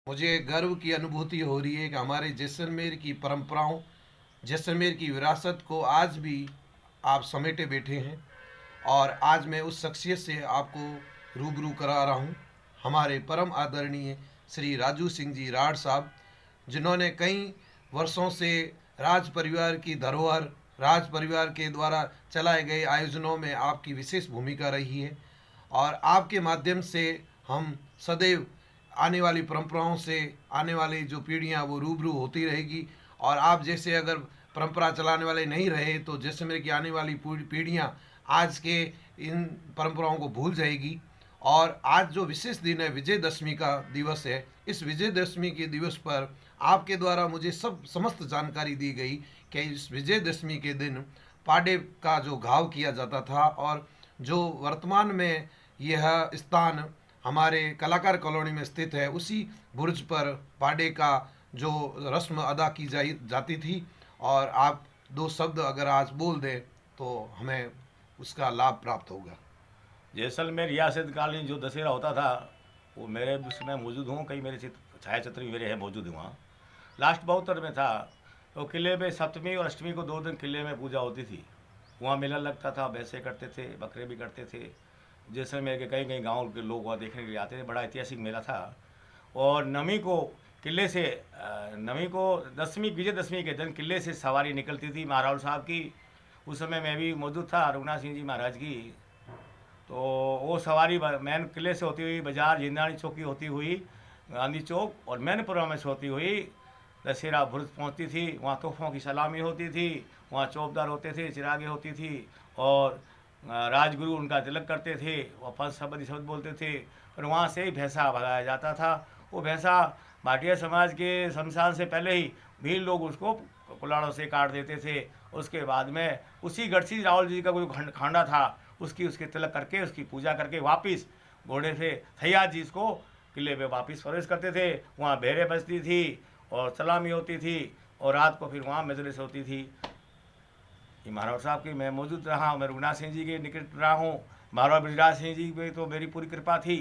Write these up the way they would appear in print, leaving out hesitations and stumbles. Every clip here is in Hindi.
मुझे गर्व की अनुभूति हो रही है कि हमारे जैसलमेर की परंपराओं, जैसलमेर की विरासत को आज भी आप समेटे बैठे हैं। और आज मैं उस शख्सियत से आपको रूबरू करा रहा हूँ, हमारे परम आदरणीय श्री राजू सिंह जी राठ साहब, जिन्होंने कई वर्षों से राज परिवार की धरोहर, राज परिवार के द्वारा चलाए गए आयोजनों में आपकी विशेष भूमिका रही है। और आपके माध्यम से हम सदैव आने वाली परंपराओं से आने वाली जो पीढ़ियां वो रूबरू होती रहेगी। और आप जैसे अगर परंपरा चलाने वाले नहीं रहे तो जैसलमेर की आने वाली पीढ़ियां आज के इन परंपराओं को भूल जाएगी। और आज जो विशेष दिन है, विजयदशमी का दिवस है, इस विजयदशमी के दिवस पर आपके द्वारा मुझे समस्त जानकारी दी गई कि इस विजयदशमी के दिन पाडे का जो घाव किया जाता था, और जो वर्तमान में यह स्थान हमारे कलाकार कॉलोनी में स्थित है, उसी बुर्ज पर पाडे का जो रस्म अदा की जाती थी। और आप दो शब्द अगर आज बोल दें तो हमें उसका लाभ प्राप्त होगा। जैसलमेर रियासत कालीन जो दशहरा होता था वो मेरे उसमें मौजूद हूँ। कई मेरे छाया चित्र भी मेरे हैं मौजूद हैं वहाँ। लास्ट 72 में था तो किले में सप्तमी और अष्टमी को 2 दिन किले में पूजा होती थी। वहाँ मेला लगता था, भैंसे करते थे, बकरे भी करते थे। जैसलमेर के कई कई गाँव के लोग वहाँ देखने के लिए आते थे। बड़ा ऐतिहासिक मेला था। और नवमी को किले से नवमी को दसवीं विजयदशमी के दिन किले से सवारी निकलती थी महाराज साहब की। उस समय मैं भी मौजूद था, रघुनाथ सिंह जी महाराज की। तो वो सवारी मैन किले से होती हुई बाजार जिंदानी चौकी होती हुई गांधी चौक और मैनपुरा में से होती हुई दशहरा बुर्ज पहुंचती थी। वहाँ तोहफों की सलामी होती थी, वहाँ चौबदार होते थे, चिरागे होती थी और राजगुरु उनका तिलक करते थे। वह पंच शब्द बोलते थे और वहाँ से ही भैंसा भगाया जाता था। वो भैंसा भाटिया समाज के शमशान से पहले ही भील लोग उसको कुलाड़ों से काट देते थे। उसके बाद में उसी गढ़सी रावल जी का कोई खांडा था, उसके तिलक करके उसकी पूजा करके वापस घोड़े से थैया जी इसको किले पे वापस प्रवेश करते थे। वहाँ भेड़ें बजती थी और सलामी होती थी और रात को फिर वहाँ मजलिस होती थी। ये महाराज साहब की मैं मौजूद रहा हूँ। मैं रघुनाथ सिंह जी के निकट रहा हूँ। महाराज ब्रजराज सिंह जी पे तो मेरी पूरी कृपा थी।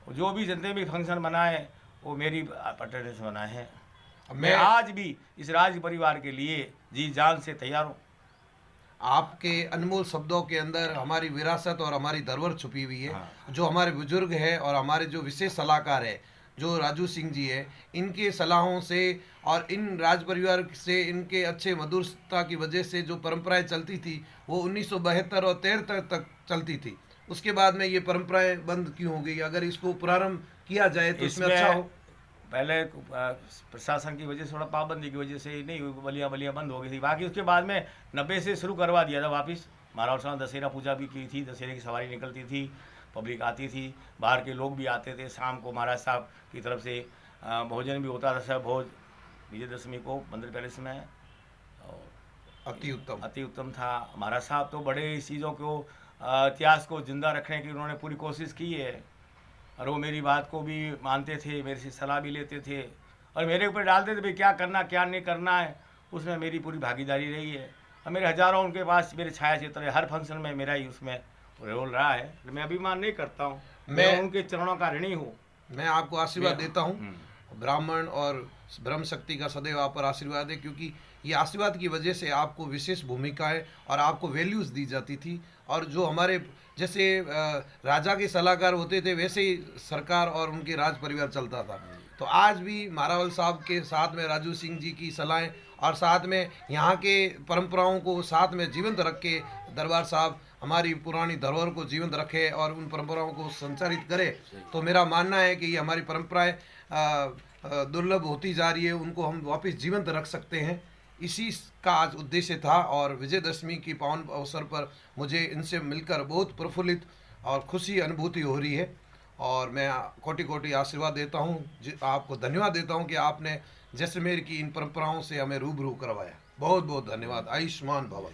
जो भी जितने भी फंक्शन बनाए वो मेरी अटेंडेंस बनाए हैं। मैं आज भी इस राज परिवार के लिए जी जान से तैयार हूँ। आपके अनमोल शब्दों के अंदर हमारी विरासत और हमारी धरोहर छुपी हुई है। हाँ। जो हमारे बुजुर्ग है और हमारे जो विशेष सलाहकार है जो राजू सिंह जी है, इनके सलाहों से और इन राज परिवार से इनके अच्छे मधुरता की वजह से जो परंपराएं चलती थी वो 1972 और 73 तक चलती थी। उसके बाद में ये परंपराएं बंद क्यों हो गई? अगर इसको प्रारंभ किया जाए तो इसमें अच्छा हो। पहले प्रशासन की वजह से, थोड़ा पाबंदी की वजह से ही नहीं, बलियाँ बंद हो गई थी। बाकी उसके बाद में 90 से शुरू करवा दिया था वापस। महाराज साहब दशहरा पूजा भी की थी, दशहरे की सवारी निकलती थी, पब्लिक आती थी, बाहर के लोग भी आते थे। शाम को महाराज साहब की तरफ से भोजन भी होता था, सब भोज विजयदशमी को मंदिर पैलेस में। और अति उत्तम था। महाराज साहब तो बड़े इस चीज़ों को इतिहास को जिंदा रखने की उन्होंने पूरी कोशिश की है और वो मेरी बात को भी मानते थे, मेरे से सलाह भी लेते थे और मेरे ऊपर डालते थे भाई क्या करना क्या नहीं करना है। उसमें मेरी पूरी भागीदारी रही है और मेरे हज़ारों उनके पास मेरे छाया चित्र है। हर फंक्शन में मेरा ही उसमें रोल रहा है। मैं अभिमान नहीं करता हूँ, मैं उनके चरणों का ऋणी हूँ। मैं आपको आशीर्वाद देता हूँ। ब्राह्मण और ब्रह्म शक्ति का सदैव आप पर आशीर्वाद है, क्योंकि ये आशीर्वाद की वजह से आपको विशेष भूमिकाएं और आपको वैल्यूज़ दी जाती थी। और जो हमारे जैसे राजा के सलाहकार होते थे वैसे ही सरकार और उनके राज परिवार चलता था। तो आज भी मारावल साहब के साथ में राजू सिंह जी की सलाहें और साथ में यहाँ के परंपराओं को साथ में जीवंत रख के दरबार साहब हमारी पुरानी धरोहर को जीवंत रखे और उन परंपराओं को संचारित करे। तो मेरा मानना है कि ये हमारी परंपराएं दुर्लभ होती जा रही है, उनको हम वापस जीवंत रख सकते हैं। इसी का आज उद्देश्य था और विजयदशमी की पावन अवसर पर मुझे इनसे मिलकर बहुत प्रफुल्लित और खुशी अनुभूति हो रही है। और मैं कोटि कोटि आशीर्वाद देता हूँ, आपको धन्यवाद देता हूँ कि आपने जैसलमेर की इन परंपराओं से हमें रूबरू करवाया। बहुत बहुत धन्यवाद। आयुष्मान भव।